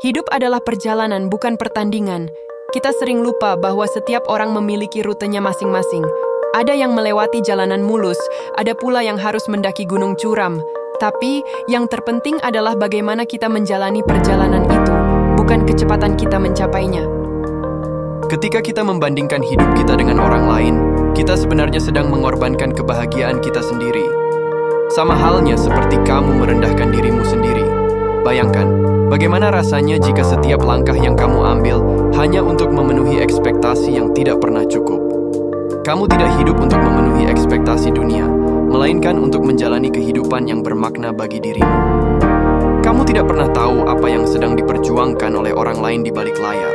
Hidup adalah perjalanan, bukan pertandingan. Kita sering lupa bahwa setiap orang memiliki rutenya masing-masing. Ada yang melewati jalanan mulus, ada pula yang harus mendaki gunung curam. Tapi, yang terpenting adalah bagaimana kita menjalani perjalanan itu, bukan kecepatan kita mencapainya. Ketika kita membandingkan hidup kita dengan orang lain, kita sebenarnya sedang mengorbankan kebahagiaan kita sendiri. Sama halnya seperti kamu merendahkan dirimu sendiri. Bayangkan, bagaimana rasanya jika setiap langkah yang kamu ambil hanya untuk memenuhi ekspektasi yang tidak pernah cukup. Kamu tidak hidup untuk memenuhi ekspektasi dunia, melainkan untuk menjalani kehidupan yang bermakna bagi dirimu. Kamu tidak pernah tahu apa yang sedang diperjuangkan oleh orang lain di balik layar.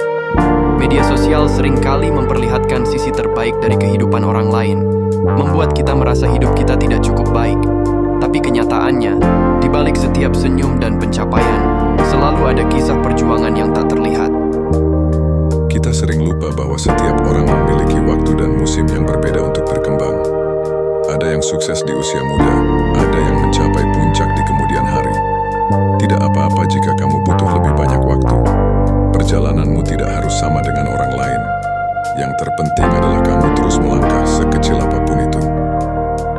Media sosial seringkali memperlihatkan sisi terbaik dari kehidupan orang lain, membuat kita merasa hidup kita tidak cukup baik. Tapi kenyataannya, di balik setiap senyum dan pencapaian, selalu ada kisah perjuangan yang tak terlihat. Kita sering lupa bahwa setiap orang memiliki waktu dan musim yang berbeda untuk berkembang. Ada yang sukses di usia muda, ada yang mencapai puncak di kemudian hari. Tidak apa-apa jika kamu butuh lebih banyak waktu. Perjalananmu tidak harus sama dengan orang lain. Yang terpenting adalah kamu terus melangkah sekecil apapun itu.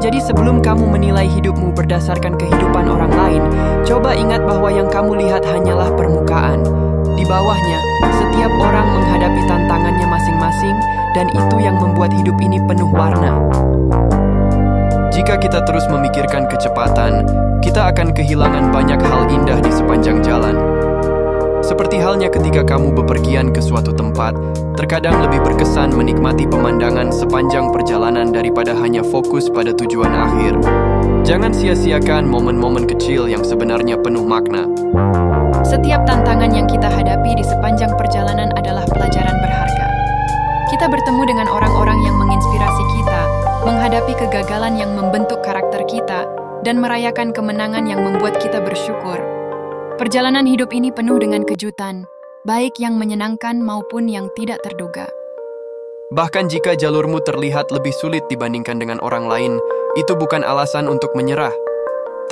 Jadi sebelum kamu menilai hidupmu berdasarkan kehidupan orang lain, coba ingat bahwa yang kamu lihat hanyalah permukaan. Di bawahnya, setiap orang menghadapi tantangannya masing-masing, dan itu yang membuat hidup ini penuh warna. Jika kita terus memikirkan kecepatan, kita akan kehilangan banyak hal indah di sepanjang jalan. Seperti halnya ketika kamu bepergian ke suatu tempat, terkadang lebih berkesan menikmati pemandangan sepanjang perjalanan daripada hanya fokus pada tujuan akhir. Jangan sia-siakan momen-momen kecil yang sebenarnya penuh makna. Setiap tantangan yang kita hadapi di sepanjang perjalanan adalah pelajaran berharga. Kita bertemu dengan orang-orang yang menginspirasi kita, menghadapi kegagalan yang membentuk karakter kita, dan merayakan kemenangan yang membuat kita bersyukur. Perjalanan hidup ini penuh dengan kejutan, baik yang menyenangkan maupun yang tidak terduga. Bahkan jika jalurmu terlihat lebih sulit dibandingkan dengan orang lain, itu bukan alasan untuk menyerah.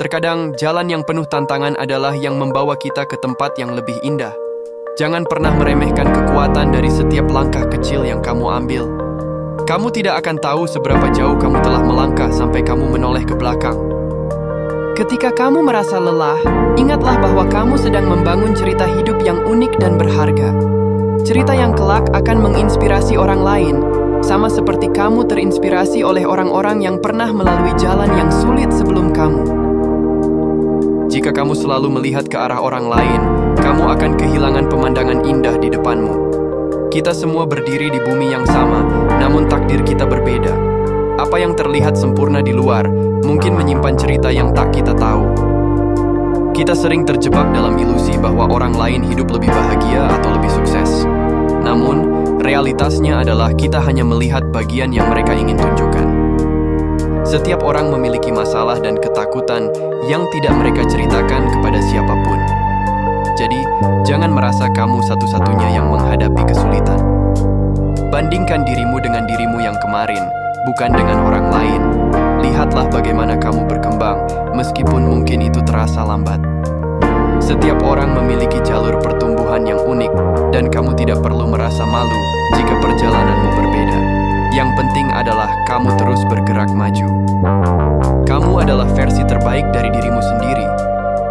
Terkadang jalan yang penuh tantangan adalah yang membawa kita ke tempat yang lebih indah. Jangan pernah meremehkan kekuatan dari setiap langkah kecil yang kamu ambil. Kamu tidak akan tahu seberapa jauh kamu telah melangkah sampai kamu menoleh ke belakang. Ketika kamu merasa lelah, ingatlah bahwa kamu sedang membangun cerita hidup yang unik dan berharga. Cerita yang kelak akan menginspirasi orang lain, sama seperti kamu terinspirasi oleh orang-orang yang pernah melalui jalan yang sulit sebelum kamu. Jika kamu selalu melihat ke arah orang lain, kamu akan kehilangan pemandangan indah di depanmu. Kita semua berdiri di bumi yang sama, namun takdir kita berbeda. Apa yang terlihat sempurna di luar, mungkin menyimpan cerita yang tak kita tahu. Kita sering terjebak dalam ilusi bahwa orang lain hidup lebih bahagia atau lebih sukses. Namun, realitasnya adalah kita hanya melihat bagian yang mereka ingin tunjukkan. Setiap orang memiliki masalah dan ketakutan yang tidak mereka ceritakan kepada siapapun. Jadi, jangan merasa kamu satu-satunya yang menghadapi kesulitan. Bandingkan dirimu dengan dirimu yang kemarin, bukan dengan orang lain. Lihatlah bagaimana kamu berkembang, meskipun mungkin itu terasa lambat. Setiap orang memiliki jalur pertumbuhan yang unik, dan kamu tidak perlu merasa malu jika perjalananmu berbeda. Yang penting adalah kamu terus bergerak maju. Kamu adalah versi terbaik dari dirimu sendiri.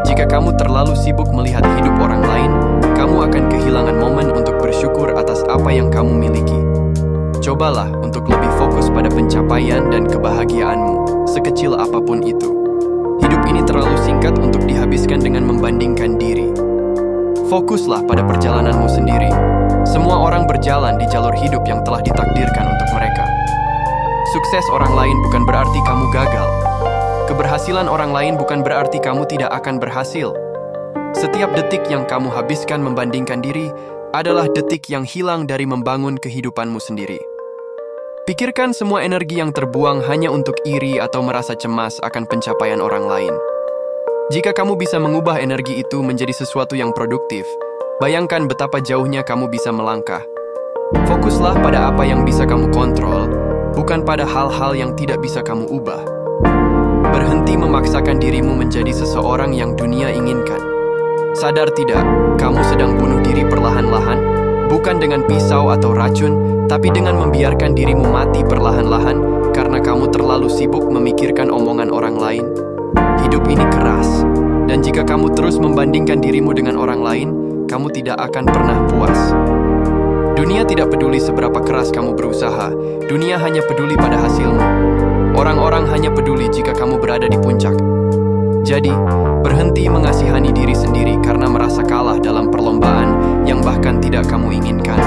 Jika kamu terlalu sibuk melihat hidup orang lain, kamu akan kehilangan momen untuk bersyukur atas apa yang kamu miliki. Cobalah untuk lebih fokus pada pencapaian dan kebahagiaanmu, sekecil apapun itu. Hidup ini terlalu singkat untuk dihabiskan dengan membandingkan diri. Fokuslah pada perjalananmu sendiri. Semua orang berjalan di jalur hidup yang telah ditakdirkan untuk mereka. Sukses orang lain bukan berarti kamu gagal. Keberhasilan orang lain bukan berarti kamu tidak akan berhasil. Setiap detik yang kamu habiskan membandingkan diri adalah detik yang hilang dari membangun kehidupanmu sendiri. Pikirkan semua energi yang terbuang hanya untuk iri atau merasa cemas akan pencapaian orang lain. Jika kamu bisa mengubah energi itu menjadi sesuatu yang produktif, bayangkan betapa jauhnya kamu bisa melangkah. Fokuslah pada apa yang bisa kamu kontrol, bukan pada hal-hal yang tidak bisa kamu ubah. Berhenti memaksakan dirimu menjadi seseorang yang dunia inginkan. Sadar tidak, kamu sedang bunuh diri perlahan-lahan, bukan dengan pisau atau racun, tapi dengan membiarkan dirimu mati perlahan-lahan karena kamu terlalu sibuk memikirkan omongan orang lain. Hidup ini keras, dan jika kamu terus membandingkan dirimu dengan orang lain, kamu tidak akan pernah puas. Dunia tidak peduli seberapa keras kamu berusaha, dunia hanya peduli pada hasilmu. Orang-orang hanya peduli jika kamu berada di puncak. Jadi, berhenti mengasihani diri sendiri karena merasa kalah dalam perlombaan yang bahkan tidak kamu inginkan.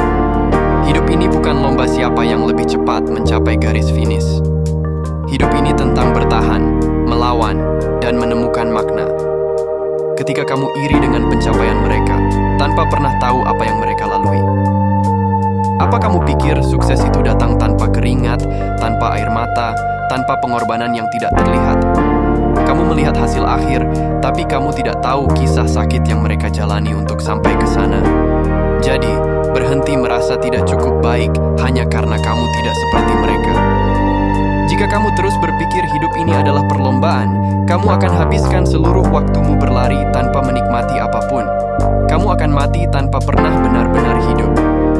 Hidup ini bukan lomba siapa yang lebih cepat mencapai garis finish. Hidup ini tentang bertahan, melawan, dan menemukan makna. Ketika kamu iri dengan pencapaian mereka, tanpa pernah tahu apa yang mereka lalui. Apa kamu pikir sukses itu datang tanpa keringat, tanpa air mata, tanpa pengorbanan yang tidak terlihat? Kamu melihat hasil akhir, tapi kamu tidak tahu kisah sakit yang mereka jalani untuk sampai ke sana. Jadi, berhenti merasa tidak cukup baik hanya karena kamu tidak seperti mereka. Jika kamu terus berpikir hidup ini adalah perlombaan, kamu akan habiskan seluruh waktumu berlari tanpa menikmati apapun. Kamu akan mati tanpa pernah benar-benar hidup.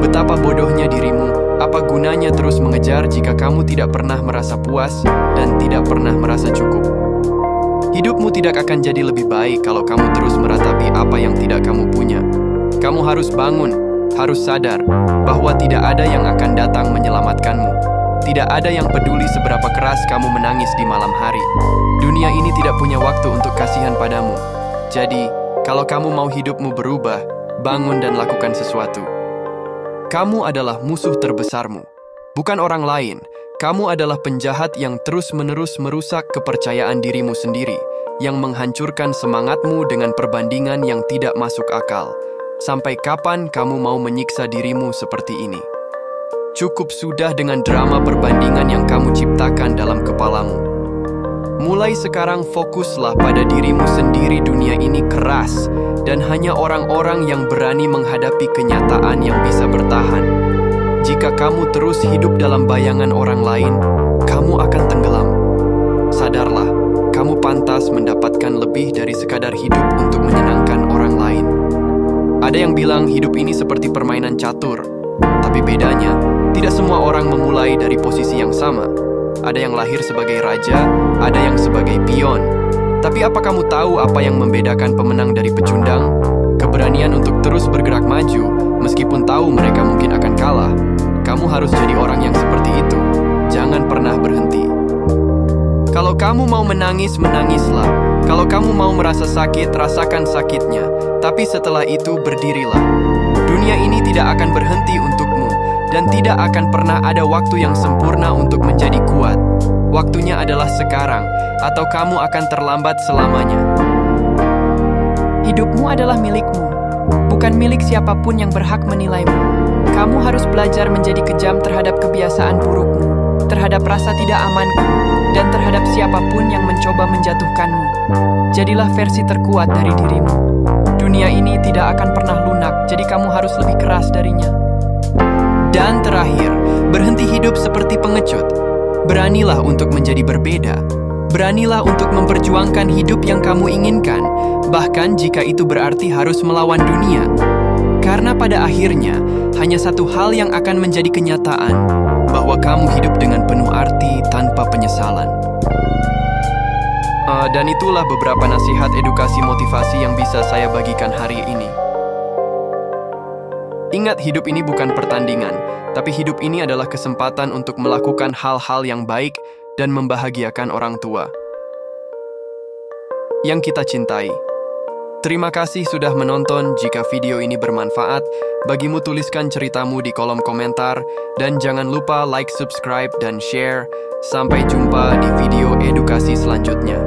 Betapa bodohnya dirimu, apa gunanya terus mengejar jika kamu tidak pernah merasa puas dan tidak pernah merasa cukup. Hidupmu tidak akan jadi lebih baik kalau kamu terus meratapi apa yang tidak kamu punya. Kamu harus bangun, harus sadar bahwa tidak ada yang akan datang menyelamatkanmu. Tidak ada yang peduli seberapa keras kamu menangis di malam hari. Dunia ini tidak punya waktu untuk kasihan padamu. Jadi, kalau kamu mau hidupmu berubah, bangun dan lakukan sesuatu. Kamu adalah musuh terbesarmu, bukan orang lain. Kamu adalah penjahat yang terus-menerus merusak kepercayaan dirimu sendiri, yang menghancurkan semangatmu dengan perbandingan yang tidak masuk akal. Sampai kapan kamu mau menyiksa dirimu seperti ini? Cukup sudah dengan drama perbandingan yang kamu ciptakan dalam kepalamu. Mulai sekarang fokuslah pada dirimu sendiri. Dunia ini keras, dan hanya orang-orang yang berani menghadapi kenyataan yang bisa bertahan. Jika kamu terus hidup dalam bayangan orang lain, kamu akan tenggelam. Sadarlah, kamu pantas mendapatkan lebih dari sekadar hidup untuk menyenangkan orang lain. Ada yang bilang hidup ini seperti permainan catur, tapi bedanya, tidak semua orang memulai dari posisi yang sama. Ada yang lahir sebagai raja, ada yang sebagai pion. Tapi apa kamu tahu apa yang membedakan pemenang dari pecundang? Keberanian untuk terus bergerak maju, meskipun tahu mereka mungkin akan kalah. Kamu harus jadi orang yang seperti itu. Jangan pernah berhenti. Kalau kamu mau menangis, menangislah. Kalau kamu mau merasa sakit, rasakan sakitnya. Tapi setelah itu berdirilah. Dunia ini tidak akan berhenti untukmu, dan tidak akan pernah ada waktu yang sempurna untuk menjadi kuat. Waktunya adalah sekarang, atau kamu akan terlambat selamanya. Hidupmu adalah milikmu, bukan milik siapapun yang berhak menilaimu. Kamu harus belajar menjadi kejam terhadap kebiasaan burukmu, terhadap rasa tidak amanku, dan terhadap siapapun yang mencoba menjatuhkanmu. Jadilah versi terkuat dari dirimu. Dunia ini tidak akan pernah lunak, jadi kamu harus lebih keras darinya. Dan terakhir, berhenti hidup seperti pengecut. Beranilah untuk menjadi berbeda. Beranilah untuk memperjuangkan hidup yang kamu inginkan, bahkan jika itu berarti harus melawan dunia. Karena pada akhirnya, hanya satu hal yang akan menjadi kenyataan, bahwa kamu hidup dengan penuh arti tanpa penyesalan. Dan itulah beberapa nasihat edukasi motivasi yang bisa saya bagikan hari ini. Ingat, hidup ini bukan pertandingan, tapi hidup ini adalah kesempatan untuk melakukan hal-hal yang baik dan membahagiakan orang tua yang kita cintai. Terima kasih sudah menonton. Jika video ini bermanfaat, bagimu tuliskan ceritamu di kolom komentar, dan jangan lupa like, subscribe, dan share. Sampai jumpa di video edukasi selanjutnya.